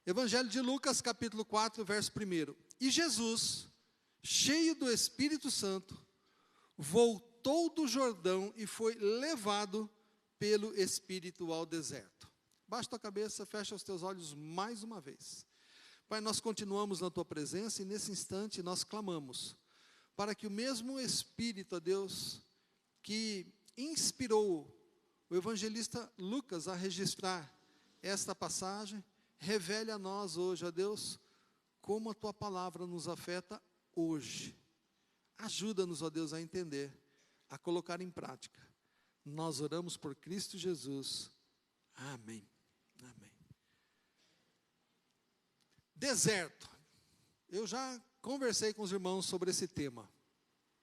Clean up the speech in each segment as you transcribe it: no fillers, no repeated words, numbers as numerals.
Evangelho de Lucas, capítulo 4, verso 1. E Jesus, cheio do Espírito Santo, voltou do Jordão e foi levado pelo Espírito ao deserto. Baixa tua cabeça, fecha os teus olhos mais uma vez. Pai, nós continuamos na tua presença e nesse instante nós clamamos para que o mesmo Espírito, ó Deus, que inspirou o evangelista Lucas a registrar esta passagem, revele a nós hoje, ó Deus, como a tua palavra nos afeta hoje. Ajuda-nos, ó Deus, a entender, a colocar em prática. Nós oramos por Cristo Jesus. Amém. Amém. Deserto. Eu já conversei com os irmãos sobre esse tema.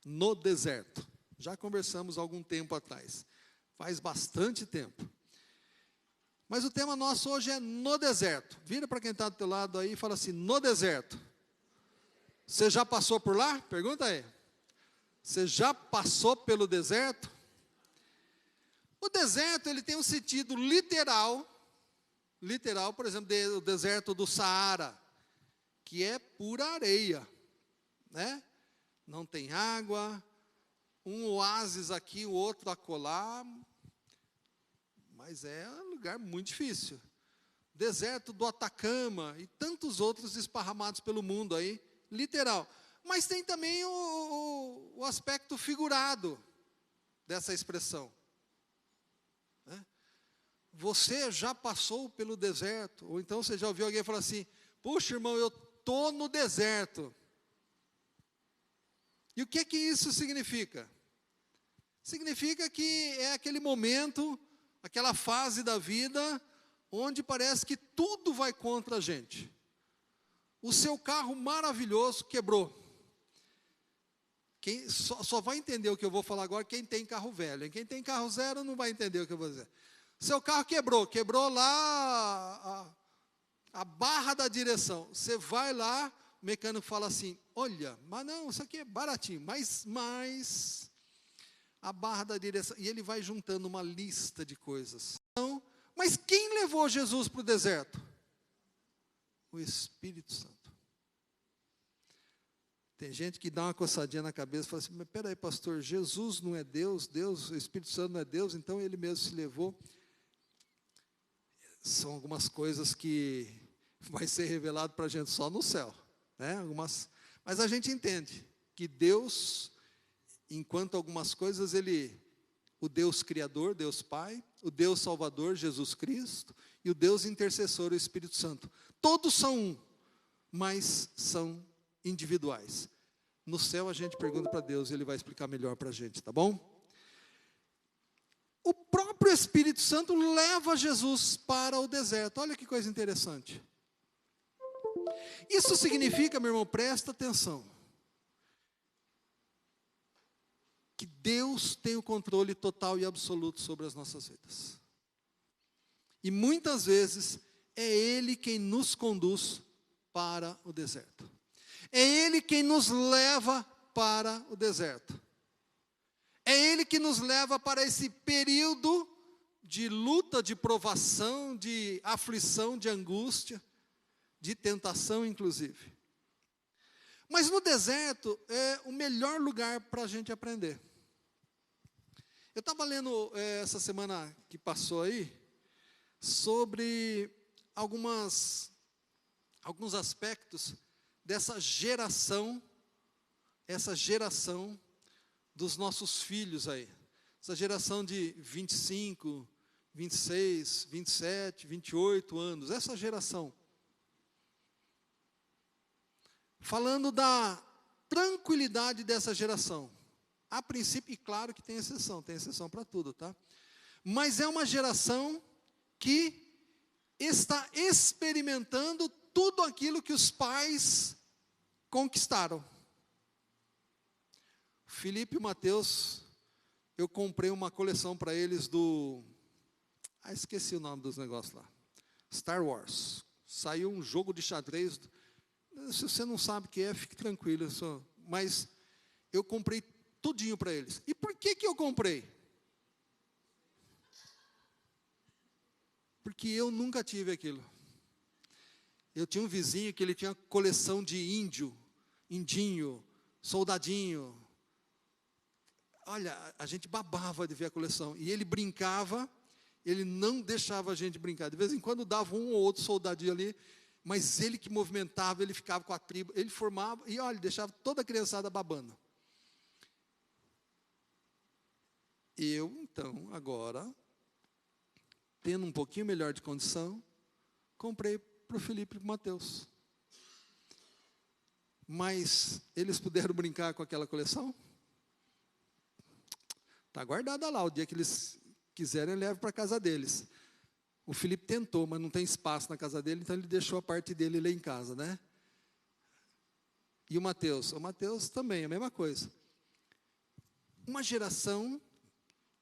No deserto. Já conversamos há algum tempo atrás. Faz bastante tempo. Mas o tema nosso hoje é no deserto. Vira para quem está do teu lado aí e fala assim, no deserto. Você já passou por lá? Pergunta aí. Você já passou pelo deserto? O deserto, ele tem um sentido literal, por exemplo, o deserto do Saara, que é pura areia, né? Não tem água, um oásis aqui, o outro acolá, mas é um lugar muito difícil. Deserto do Atacama e tantos outros esparramados pelo mundo aí, literal. Mas tem também o aspecto figurado dessa expressão. Né? Você já passou pelo deserto? Ou então você já ouviu alguém falar assim, puxa irmão, eu estou no deserto. E o que isso significa? Significa que é aquele momento, aquela fase da vida, onde parece que tudo vai contra a gente. O seu carro maravilhoso quebrou. Quem só vai entender o que eu vou falar agora quem tem carro velho. Quem tem carro zero não vai entender o que eu vou dizer. Seu carro quebrou lá a barra da direção. Você vai lá, o mecânico fala assim, olha, mas não, isso aqui é baratinho, mas a barra da direção, e ele vai juntando uma lista de coisas. Então, mas quem levou Jesus para o deserto? O Espírito Santo. Tem gente que dá uma coçadinha na cabeça e fala assim, mas peraí pastor, Jesus não é Deus, o Espírito Santo não é Deus, então ele mesmo se levou. São algumas coisas que vai ser revelado para a gente só no céu, né? Mas a gente entende que Deus, enquanto algumas coisas, o Deus Criador, Deus Pai, o Deus Salvador, Jesus Cristo, e o Deus Intercessor, o Espírito Santo, todos são um, mas são individuais. No céu a gente pergunta para Deus e Ele vai explicar melhor para a gente, tá bom? O próprio Espírito Santo leva Jesus para o deserto. Olha que coisa interessante. Isso significa, meu irmão, presta atenção, que Deus tem o controle total e absoluto sobre as nossas vidas. E muitas vezes é Ele quem nos conduz para o deserto. É Ele quem nos leva para o deserto. É Ele que nos leva para esse período de luta, de provação, de aflição, de angústia, de tentação inclusive. Mas no deserto é o melhor lugar para a gente aprender. Eu estava lendo essa semana que passou aí, sobre alguns aspectos dessa geração dos nossos filhos aí. Essa geração de 25, 26, 27, 28 anos, essa geração. Falando da tranquilidade dessa geração. A princípio, e claro que tem exceção para tudo, tá? Mas é uma geração que está experimentando tudo aquilo que os pais conquistaram. Felipe e o Mateus, eu comprei uma coleção para eles esqueci o nome dos negócios lá. Star Wars. Saiu um jogo de xadrez. Se você não sabe o que é, fique tranquilo. Mas eu comprei tudinho para eles. E por que eu comprei? Porque eu nunca tive aquilo. Eu tinha um vizinho que ele tinha coleção de indinho, soldadinho. Olha, a gente babava de ver a coleção. E ele brincava, ele não deixava a gente brincar. De vez em quando dava um ou outro soldadinho ali, mas ele que movimentava, ele ficava com a tribo, ele formava, e olha, deixava toda a criançada babando. Eu, então, agora, tendo um pouquinho melhor de condição, comprei para o Felipe e para o Mateus. Mas eles puderam brincar com aquela coleção? Está guardada lá, o dia que eles quiserem, leve para a casa deles. O Felipe tentou, mas não tem espaço na casa dele, então ele deixou a parte dele lá em casa, né? E o Mateus? O Mateus também, a mesma coisa. Uma geração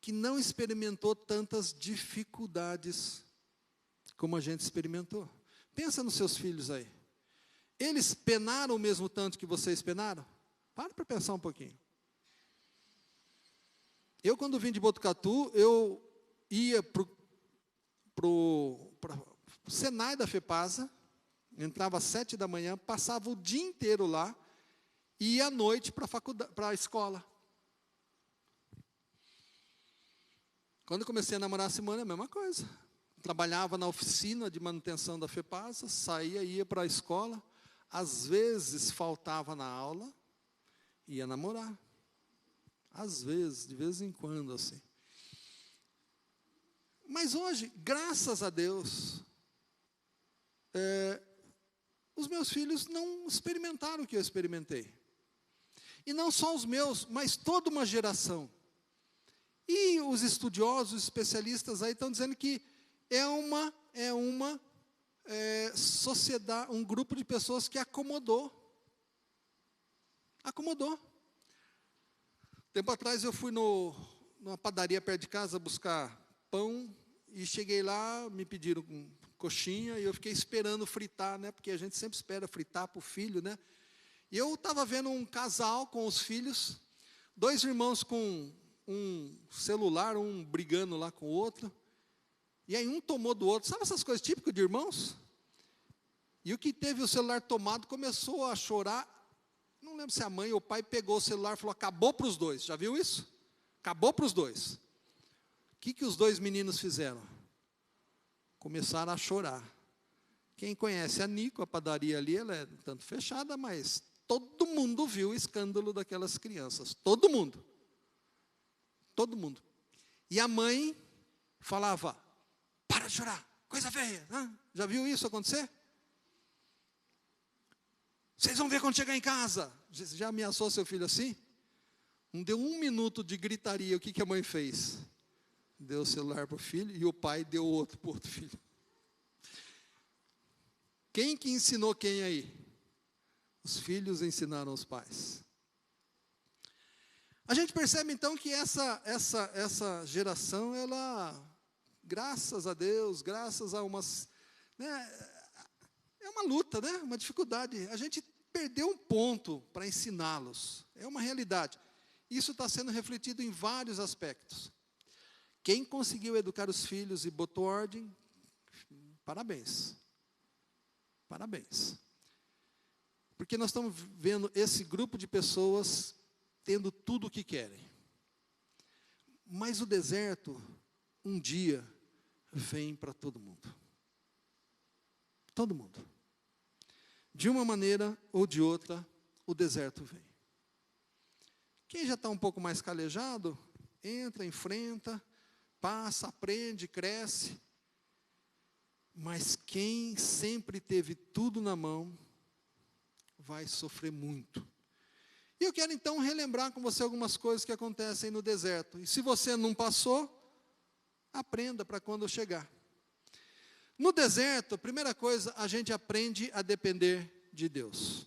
que não experimentou tantas dificuldades como a gente experimentou. Pensa nos seus filhos aí. Eles penaram o mesmo tanto que vocês penaram? Para pensar um pouquinho. Eu, quando vim de Botucatu, eu ia para o Senai da FEPASA, entrava às 7 da manhã, passava o dia inteiro lá, e ia à noite para a escola. Quando eu comecei a namorar a Simone, a mesma coisa. Trabalhava na oficina de manutenção da FEPASA, saía, ia para a escola, às vezes faltava na aula, ia namorar. Às vezes, de vez em quando, assim. Mas hoje, graças a Deus, os meus filhos não experimentaram o que eu experimentei. E não só os meus, mas toda uma geração. E os estudiosos, os especialistas aí estão dizendo que é uma sociedade, um grupo de pessoas que acomodou. Acomodou. Tempo atrás eu fui numa padaria perto de casa buscar pão e cheguei lá, me pediram coxinha e eu fiquei esperando fritar, né? Porque a gente sempre espera fritar para o filho, né? E eu estava vendo um casal com os filhos, 2 irmãos com um celular, um brigando lá com o outro, e aí um tomou do outro. Sabe essas coisas típicas de irmãos? E o que teve o celular tomado começou a chorar. Não lembro se a mãe ou o pai pegou o celular e falou, acabou para os dois. Já viu isso? Acabou para os dois. O que os 2 meninos fizeram? Começaram a chorar. Quem conhece a Nico, a padaria ali, ela é tanto fechada, mas todo mundo viu o escândalo daquelas crianças. Todo mundo. Todo mundo. E a mãe falava, para de chorar, coisa feia. Já viu isso acontecer? Vocês vão ver quando chegar em casa. Já ameaçou seu filho assim? Não deu 1 minuto de gritaria, o que a mãe fez? Deu o celular para o filho e o pai deu outro para o outro filho. Quem que ensinou quem aí? Os filhos ensinaram os pais. A gente percebe então que essa geração, ela, graças a Deus, graças a umas, né, é uma luta, né, uma dificuldade. A gente perdeu um ponto para ensiná-los. É uma realidade. Isso está sendo refletido em vários aspectos. Quem conseguiu educar os filhos e botou ordem, parabéns. Parabéns. Porque nós estamos vendo esse grupo de pessoas tendo tudo o que querem. Mas o deserto, um dia, vem para todo mundo. Todo mundo. De uma maneira ou de outra, o deserto vem. Quem já está um pouco mais calejado, entra, enfrenta, passa, aprende, cresce. Mas quem sempre teve tudo na mão, vai sofrer muito. E eu quero então relembrar com você algumas coisas que acontecem no deserto. E se você não passou, aprenda para quando chegar. No deserto, a primeira coisa, a gente aprende a depender de Deus.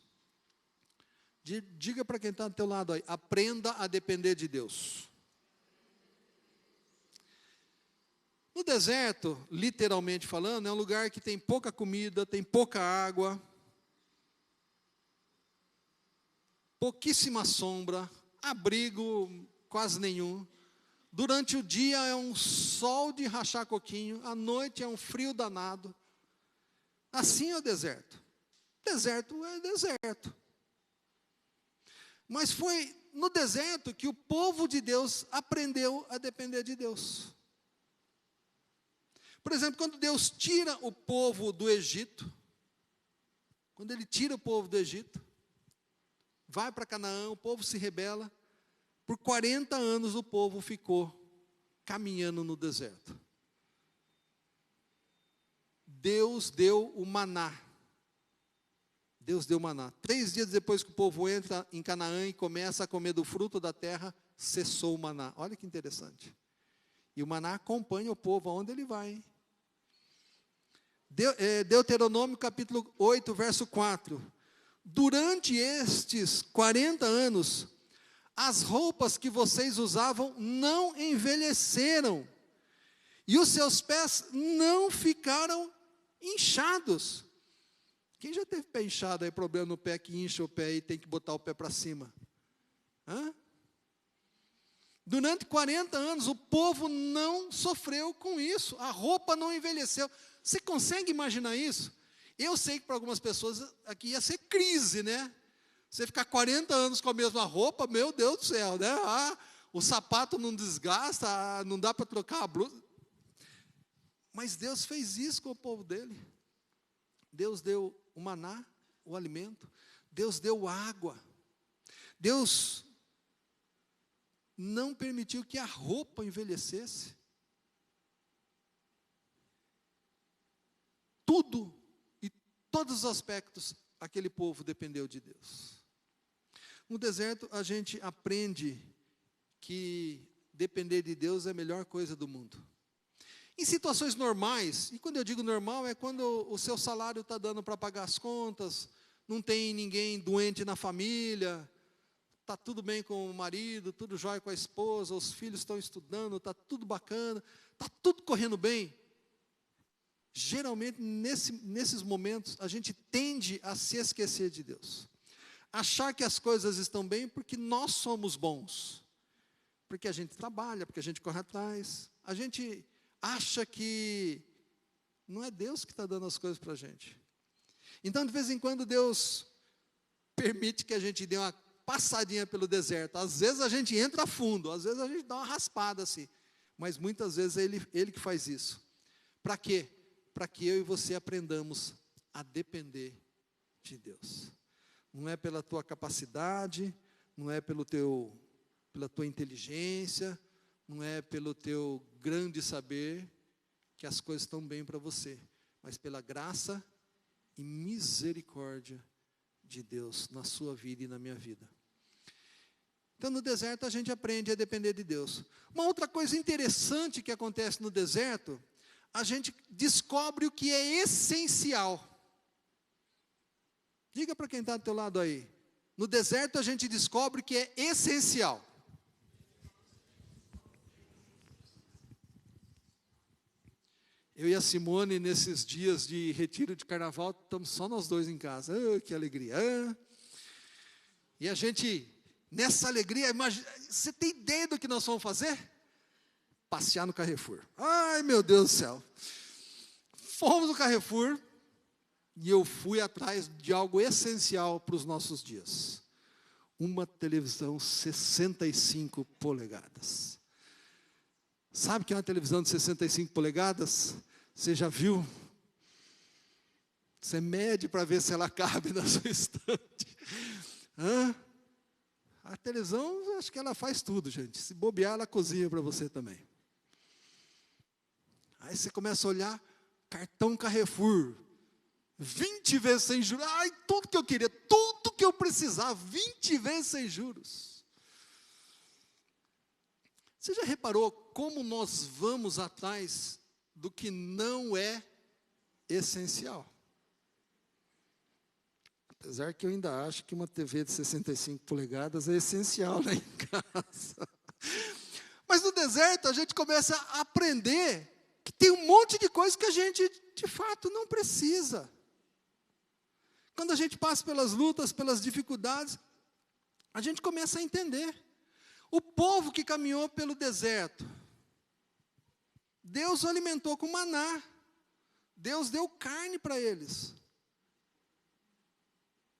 Diga para quem está do teu lado aí, aprenda a depender de Deus. No deserto, literalmente falando, é um lugar que tem pouca comida, tem pouca água, pouquíssima sombra, abrigo quase nenhum. Durante o dia é um sol de rachar coquinho, à noite é um frio danado. Assim é o deserto. Deserto é deserto. Mas foi no deserto que o povo de Deus aprendeu a depender de Deus. Por exemplo, quando Deus tira o povo do Egito, quando Ele tira o povo do Egito, vai para Canaã, o povo se rebela, por 40 anos o povo ficou caminhando no deserto. Deus deu o maná. Deus deu maná. 3 dias depois que o povo entra em Canaã e começa a comer do fruto da terra, cessou o maná. Olha que interessante. E o maná acompanha o povo aonde ele vai. Deuteronômio capítulo 8, verso 4. Durante estes 40 anos, as roupas que vocês usavam não envelheceram, e os seus pés não ficaram inchados. Quem já teve pé inchado aí, problema no pé que incha o pé e tem que botar o pé para cima? Hã? Durante 40 anos o povo não sofreu com isso, a roupa não envelheceu. Você consegue imaginar isso? Eu sei que para algumas pessoas aqui ia ser crise, né? Você ficar 40 anos com a mesma roupa, meu Deus do céu, né? O sapato não desgasta, não dá para trocar a blusa. Mas Deus fez isso com o povo dele. Deus deu o maná, o alimento. Deus deu água. Deus não permitiu que a roupa envelhecesse. Tudo e todos os aspectos, aquele povo dependeu de Deus. No deserto, a gente aprende que depender de Deus é a melhor coisa do mundo. Em situações normais, e quando eu digo normal, é quando o seu salário está dando para pagar as contas, não tem ninguém doente na família, está tudo bem com o marido, tudo jóia com a esposa, os filhos estão estudando, está tudo bacana, está tudo correndo bem. Geralmente, nesses momentos, a gente tende a se esquecer de Deus. Achar que as coisas estão bem porque nós somos bons. Porque a gente trabalha, porque a gente corre atrás. A gente acha que não é Deus que está dando as coisas para a gente. Então, de vez em quando, Deus permite que a gente dê uma passadinha pelo deserto. Às vezes a gente entra fundo, às vezes a gente dá uma raspada assim. Mas muitas vezes é Ele que faz isso. Para quê? Para que eu e você aprendamos a depender de Deus. Não é pela tua capacidade, não é pela tua inteligência, não é pelo teu grande saber que as coisas estão bem para você, mas pela graça e misericórdia de Deus na sua vida e na minha vida. Então, no deserto, a gente aprende a depender de Deus. Uma outra coisa interessante que acontece no deserto, a gente descobre o que é essencial. Diga para quem está do teu lado aí. No deserto, a gente descobre o que é essencial. Eu e a Simone, nesses dias de retiro de carnaval, estamos só nós dois em casa. Oh, que alegria. E a gente, nessa alegria, imagina, você tem ideia do que nós vamos fazer? Passear no Carrefour. Ai, meu Deus do céu. Fomos no Carrefour e eu fui atrás de algo essencial para os nossos dias. Uma televisão 65 polegadas. Sabe o que é uma televisão de 65 polegadas? Você já viu? Você mede para ver se ela cabe na sua estante. A televisão, acho que ela faz tudo, gente. Se bobear, ela cozinha para você também. Aí você começa a olhar, cartão Carrefour, 20 vezes sem juros. Ai, tudo que eu queria, tudo que eu precisava, 20 vezes sem juros. Você já reparou como nós vamos atrás do que não é essencial? Apesar que eu ainda acho que uma TV de 65 polegadas é essencial lá em casa. Mas no deserto a gente começa a aprender que tem um monte de coisa que a gente, de fato, não precisa. Quando a gente passa pelas lutas, pelas dificuldades, a gente começa a entender. O povo que caminhou pelo deserto, Deus o alimentou com maná. Deus deu carne para eles.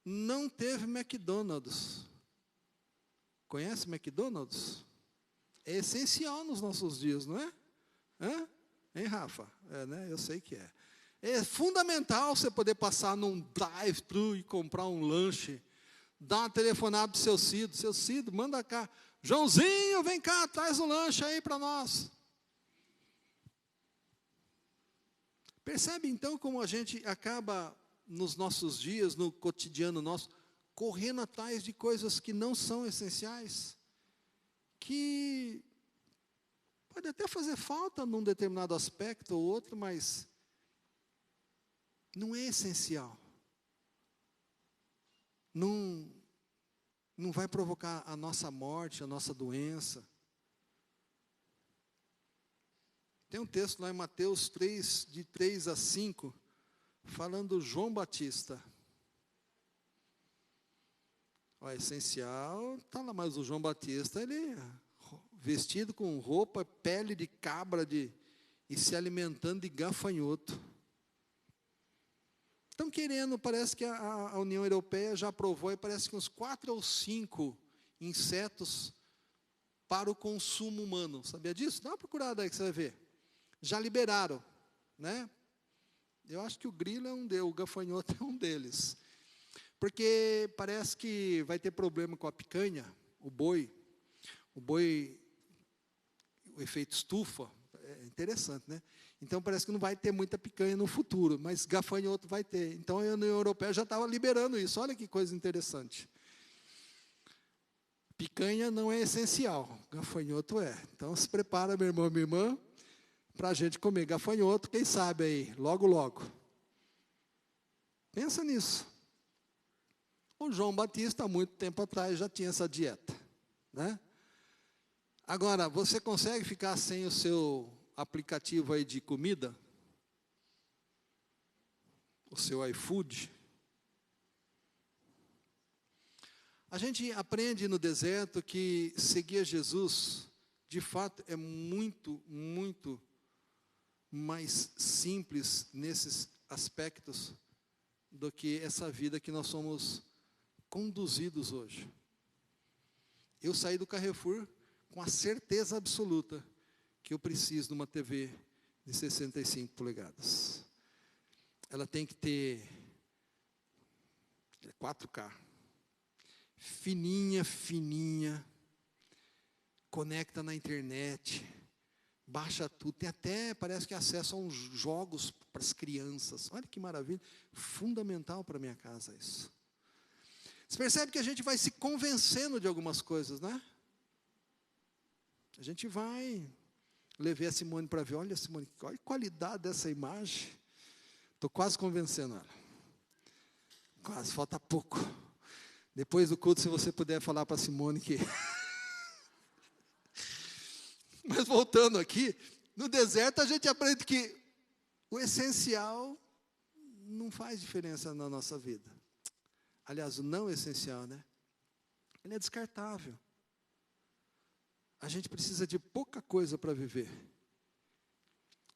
Não teve McDonald's. Conhece McDonald's? É essencial nos nossos dias, não é? Hã? Hein, Rafa? É, né? Eu sei que é. É fundamental você poder passar num drive-thru e comprar um lanche. Dar uma telefonada para o seu Cido. Seu Cido, manda cá. Joãozinho, vem cá, traz um lanche aí para nós. Percebe então como a gente acaba nos nossos dias, no cotidiano nosso, correndo atrás de coisas que não são essenciais, que pode até fazer falta num determinado aspecto ou outro, mas não é essencial. Não vai provocar a nossa morte, a nossa doença. Tem um texto lá em Mateus 3, de 3 a 5, falando João Batista. O essencial está lá, mas o João Batista, ele vestido com roupa, pele de cabra, e se alimentando de gafanhoto. Estão querendo, parece que a União Europeia já aprovou, e parece que uns 4 ou 5 insetos para o consumo humano. Sabia disso? Dá uma procurada aí que você vai ver. Já liberaram, né? Eu acho que o grilo é um deles, o gafanhoto é um deles. Porque parece que vai ter problema com a picanha, o boi, o efeito estufa, é interessante, né? Então parece que não vai ter muita picanha no futuro, mas gafanhoto vai ter. Então a União Europeia já estava liberando isso, olha que coisa interessante. Picanha não é essencial, gafanhoto é. Então se prepara, meu irmão, minha irmã, para a gente comer gafanhoto, quem sabe aí, logo, logo. Pensa nisso. O João Batista, há muito tempo atrás, já tinha essa dieta, né? Agora, você consegue ficar sem o seu aplicativo aí de comida? O seu iFood? A gente aprende no deserto que seguir Jesus, de fato, é muito, muito mais simples nesses aspectos do que essa vida que nós somos conduzidos hoje. Eu saí do Carrefour com a certeza absoluta que eu preciso de uma TV de 65 polegadas. Ela tem que ter 4K. Fininha, fininha. Conecta na internet. Baixa tudo. Tem até, parece que acesso a uns jogos para as crianças. Olha que maravilha. Fundamental para a minha casa isso. Você percebe que a gente vai se convencendo de algumas coisas, né? A gente vai. Levei a Simone para ver. Olha, Simone, olha a qualidade dessa imagem. Estou quase convencendo ela. Quase, falta pouco. Depois do culto, se você puder falar para a Simone que... Mas voltando aqui, no deserto a gente aprende que o essencial não faz diferença na nossa vida. Aliás, o não essencial, né? Ele é descartável. A gente precisa de pouca coisa para viver.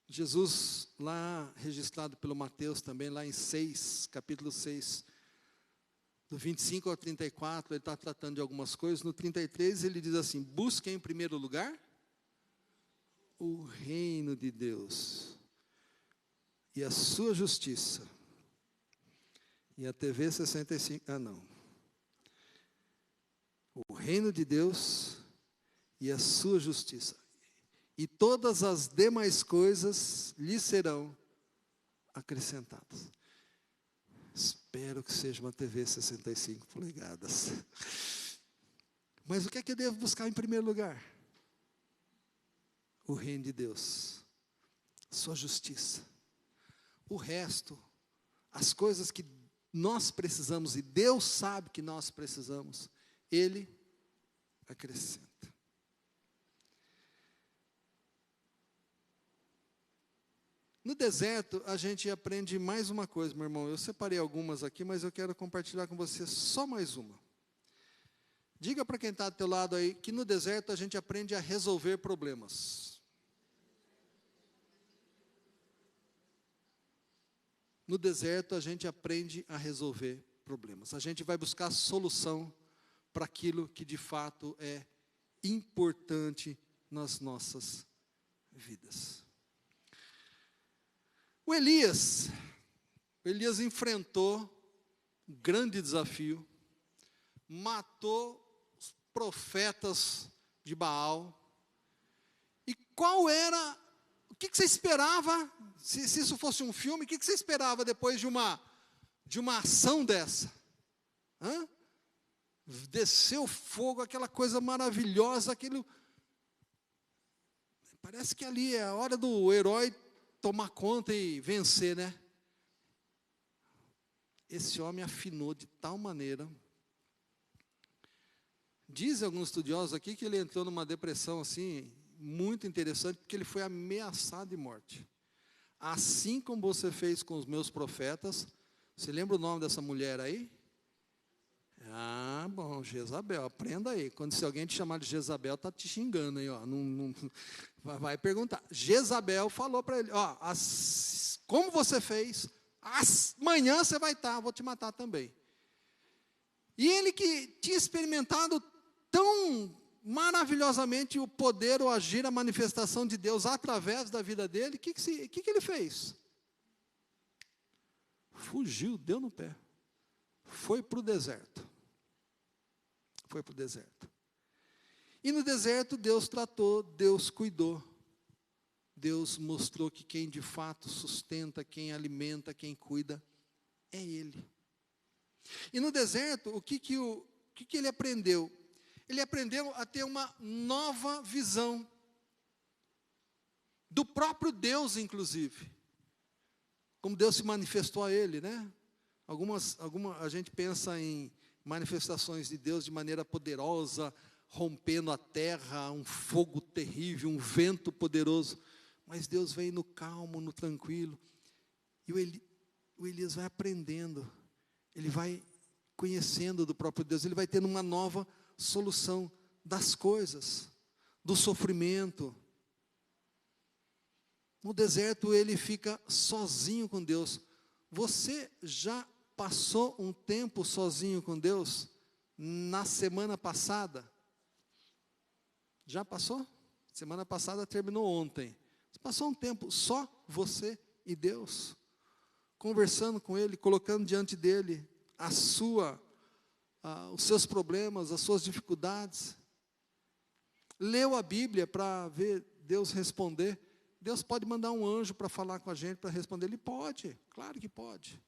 Jesus, lá registrado pelo Mateus também, lá em 6, capítulo 6, do 25 ao 34, ele está tratando de algumas coisas. No 33 ele diz assim: busquem em primeiro lugar o reino de Deus e a sua justiça. E a TV 65, não. O reino de Deus e a sua justiça. E todas as demais coisas lhe serão acrescentadas. Espero que seja uma TV 65 polegadas. Mas o que é que eu devo buscar em primeiro lugar? O reino de Deus, sua justiça. O resto, as coisas que nós precisamos, e Deus sabe que nós precisamos, Ele acrescenta. No deserto, a gente aprende mais uma coisa, meu irmão. Eu separei algumas aqui, mas eu quero compartilhar com você só mais uma. Diga para quem está do teu lado aí, que no deserto a gente aprende a resolver problemas. No deserto, a gente aprende a resolver problemas. A gente vai buscar solução para aquilo que de fato é importante nas nossas vidas. O Elias enfrentou um grande desafio, matou os profetas de Baal. E qual era, o que você esperava, se isso fosse um filme, o que você esperava depois de uma ação dessa? Desceu fogo, aquela coisa maravilhosa, parece que ali é a hora do herói tomar conta e vencer, né? Esse homem afinou de tal maneira. Dizem alguns estudiosos aqui que ele entrou numa depressão assim, muito interessante, porque ele foi ameaçado de morte. Assim como você fez com os meus profetas. Você lembra o nome dessa mulher aí? Bom, Jezabel, aprenda aí. Se alguém te chamar de Jezabel, está te xingando aí, ó. Não, vai perguntar. Jezabel falou para ele, ó, como você fez, amanhã você vai estar, vou te matar também. E ele que tinha experimentado tão maravilhosamente o poder, o agir, a manifestação de Deus através da vida dele, o que ele fez? Fugiu, deu no pé. Foi para o deserto. E no deserto Deus tratou, Deus cuidou. Deus mostrou que quem de fato sustenta, quem alimenta, quem cuida, é Ele. E no deserto, o que ele aprendeu? Ele aprendeu a ter uma nova visão do próprio Deus, inclusive. Como Deus se manifestou a ele, né? A gente pensa em manifestações de Deus de maneira poderosa, rompendo a terra, um fogo terrível, um vento poderoso. Mas Deus vem no calmo, no tranquilo. E o Elias vai aprendendo. Ele vai conhecendo do próprio Deus. Ele vai tendo uma nova solução das coisas, do sofrimento. No deserto ele fica sozinho com Deus. Você já passou um tempo sozinho com Deus? Na semana passada? Já passou? Semana passada terminou ontem. Você passou um tempo só você e Deus, conversando com Ele, colocando diante dEle os seus problemas, as suas dificuldades. Leu a Bíblia para ver Deus responder. Deus pode mandar um anjo para falar com a gente, para responder. Ele pode, claro que pode.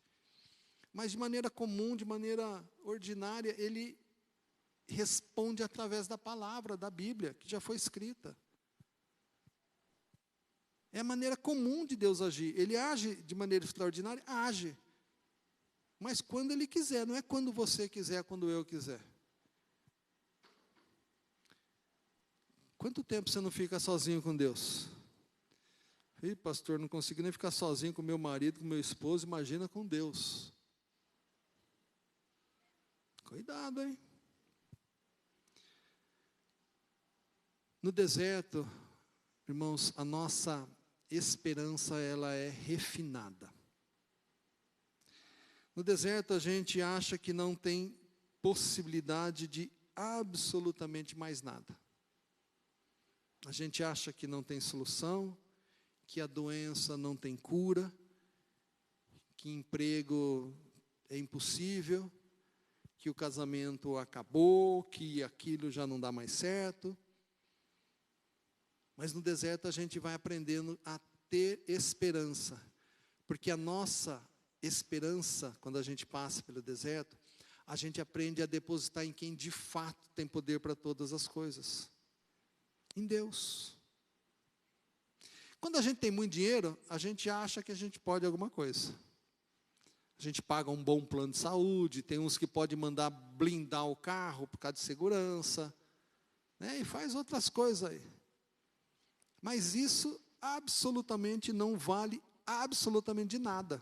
Mas de maneira comum, de maneira ordinária, Ele responde através da palavra, da Bíblia, que já foi escrita. É a maneira comum de Deus agir. Ele age de maneira extraordinária? Age. Mas quando Ele quiser, não é quando você quiser, é quando eu quiser. Quanto tempo você não fica sozinho com Deus? Ih, pastor, não consigo nem ficar sozinho com meu marido, com meu esposo, imagina com Deus. Cuidado, hein? No deserto, irmãos, a nossa esperança, ela é refinada. No deserto, a gente acha que não tem possibilidade de absolutamente mais nada. A gente acha que não tem solução, que a doença não tem cura, que emprego é impossível, que o casamento acabou, que aquilo já não dá mais certo. Mas no deserto a gente vai aprendendo a ter esperança, porque a nossa esperança, quando a gente passa pelo deserto, a gente aprende a depositar em quem de fato tem poder para todas as coisas, em Deus. Quando a gente tem muito dinheiro, a gente acha que a gente pode alguma coisa. A gente paga um bom plano de saúde, tem uns que podem mandar blindar o carro por causa de segurança, né, e faz outras coisas aí. Mas isso absolutamente não vale absolutamente de nada.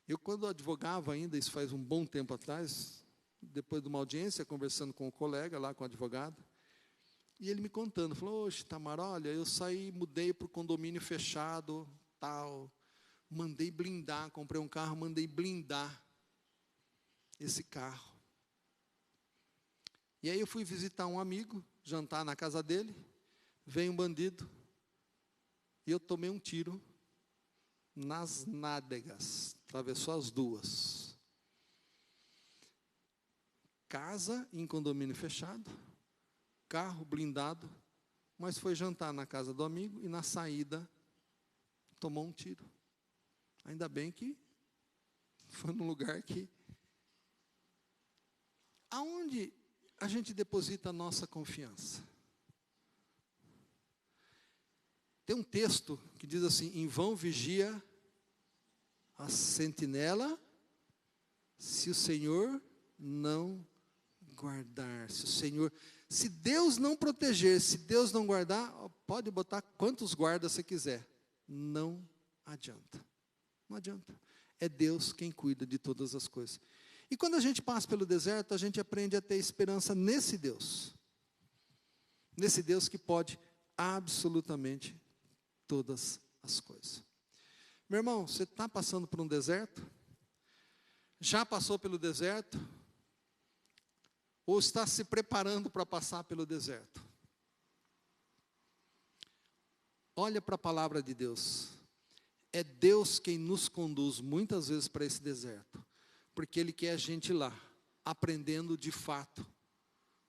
Eu, quando advogava ainda, isso faz um bom tempo atrás, depois de uma audiência, conversando com um colega lá, com o advogado, e ele me contando, falou, oxe, Tamara, olha, eu mudei para o condomínio fechado, tal, mandei blindar, comprei um carro, mandei blindar esse carro. E aí eu fui visitar um amigo, jantar na casa dele, veio um bandido, e eu tomei um tiro nas nádegas, atravessou as duas. Casa em condomínio fechado, carro blindado, mas foi jantar na casa do amigo e na saída tomou um tiro. Ainda bem que foi num lugar que... Aonde a gente deposita a nossa confiança? Tem um texto que diz assim: em vão vigia a sentinela, se o Senhor não guardar, se Deus não proteger, se Deus não guardar, pode botar quantos guardas você quiser, não adianta. Não adianta. É Deus quem cuida de todas as coisas. E quando a gente passa pelo deserto, a gente aprende a ter esperança nesse Deus. Nesse Deus que pode absolutamente todas as coisas. Meu irmão, você está passando por um deserto? Já passou pelo deserto? Ou está se preparando para passar pelo deserto? Olha para a palavra de Deus. É Deus quem nos conduz muitas vezes para esse deserto, porque Ele quer a gente lá, aprendendo de fato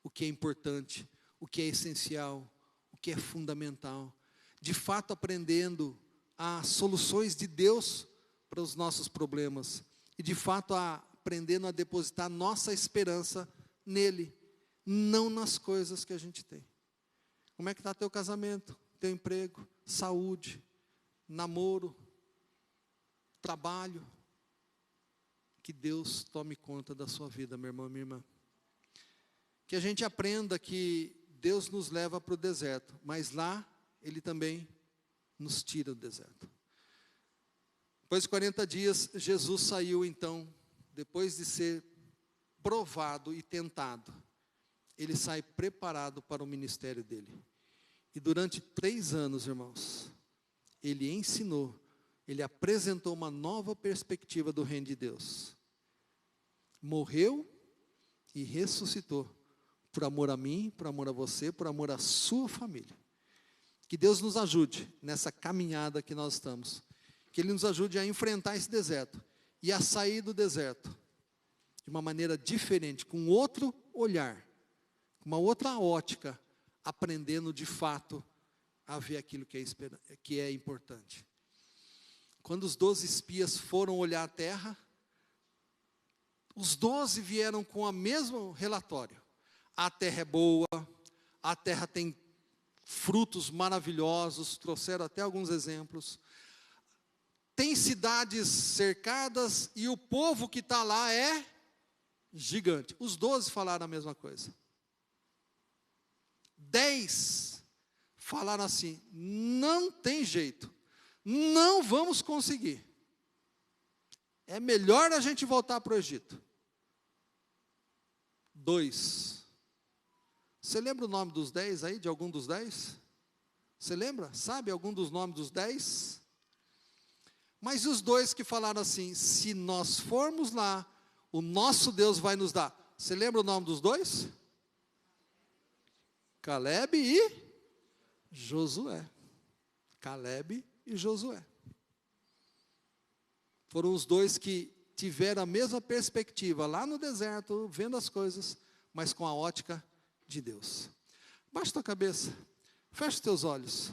o que é importante, o que é essencial, o que é fundamental, de fato aprendendo as soluções de Deus para os nossos problemas, e de fato aprendendo a depositar nossa esperança nele, não nas coisas que a gente tem. Como é que está teu casamento, teu emprego, saúde, namoro, trabalho? Que Deus tome conta da sua vida, meu irmão, minha irmã. Que a gente aprenda que Deus nos leva para o deserto, mas lá Ele também nos tira do deserto. Depois de 40 dias, Jesus saiu então, depois de ser provado e tentado, Ele sai preparado para o ministério dele. E durante 3 anos, irmãos, Ele ensinou, Ele apresentou uma nova perspectiva do reino de Deus. Morreu e ressuscitou, por amor a mim, por amor a você, por amor à sua família. Que Deus nos ajude nessa caminhada que nós estamos. Que Ele nos ajude a enfrentar esse deserto e a sair do deserto de uma maneira diferente, com outro olhar, com uma outra ótica, aprendendo de fato a ver aquilo que é importante. Quando os 12 espias foram olhar a terra, os 12 vieram com o mesmo relatório. A terra é boa, a terra tem frutos maravilhosos, trouxeram até alguns exemplos. Tem cidades cercadas e o povo que está lá é gigante. Os 12 falaram a mesma coisa. 10 falaram assim: não tem jeito, não vamos conseguir. É melhor a gente voltar para o Egito. 2. Você lembra o nome dos 10 aí, de algum dos 10? Você lembra? Sabe algum dos nomes dos 10? Mas os 2 que falaram assim: se nós formos lá, o nosso Deus vai nos dar. Você lembra o nome dos 2? Caleb e Josué. Caleb e Josué. Foram os 2 que tiveram a mesma perspectiva, lá no deserto, vendo as coisas, mas com a ótica de Deus. Baixa tua cabeça, fecha os teus olhos.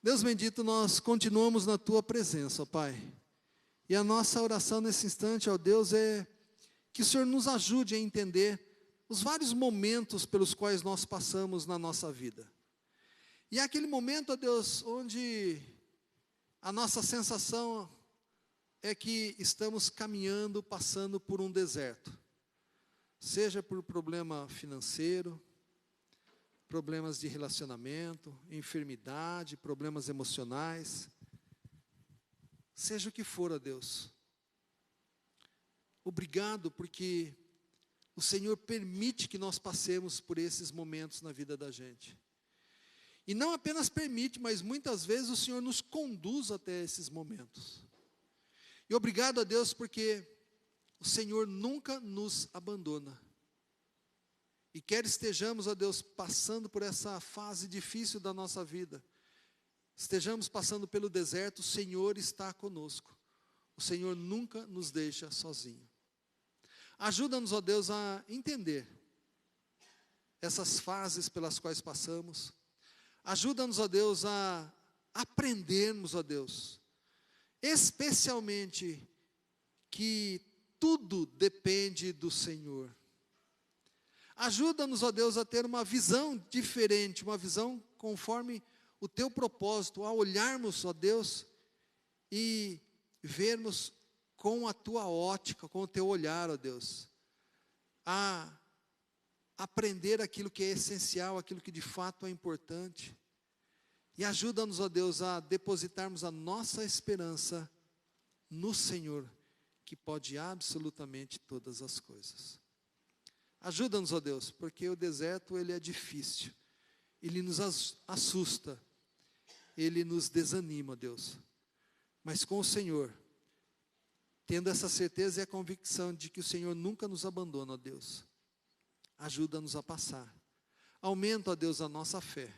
Deus bendito, nós continuamos na tua presença, ó Pai. E a nossa oração nesse instante, ó Deus, é que o Senhor nos ajude a entender os vários momentos pelos quais nós passamos na nossa vida. E é aquele momento, ó Deus, onde a nossa sensação é que estamos caminhando, passando por um deserto. Seja por problema financeiro, problemas de relacionamento, enfermidade, problemas emocionais. Seja o que for, ó Deus. Obrigado porque o Senhor permite que nós passemos por esses momentos na vida da gente. E não apenas permite, mas muitas vezes o Senhor nos conduz até esses momentos. E obrigado a Deus porque o Senhor nunca nos abandona. E quer estejamos, ó Deus, passando por essa fase difícil da nossa vida, estejamos passando pelo deserto, o Senhor está conosco. O Senhor nunca nos deixa sozinho. Ajuda-nos, ó Deus, a entender essas fases pelas quais passamos. Ajuda-nos, ó Deus, a aprendermos, ó Deus, especialmente que tudo depende do Senhor. Ajuda-nos, ó Deus, a ter uma visão diferente, uma visão conforme o Teu propósito, a olharmos, ó Deus, e vermos com a Tua ótica, com o Teu olhar, ó Deus, a aprender aquilo que é essencial, aquilo que de fato é importante. E ajuda-nos, ó Deus, a depositarmos a nossa esperança no Senhor, que pode absolutamente todas as coisas. Ajuda-nos, ó Deus, porque o deserto ele é difícil, ele nos assusta, ele nos desanima, ó Deus. Mas com o Senhor, tendo essa certeza e a convicção de que o Senhor nunca nos abandona, ó Deus, ajuda-nos a passar. Aumenta, ó Deus, a nossa fé.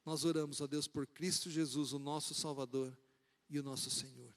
Nós oramos, ó Deus, por Cristo Jesus, o nosso Salvador e o nosso Senhor.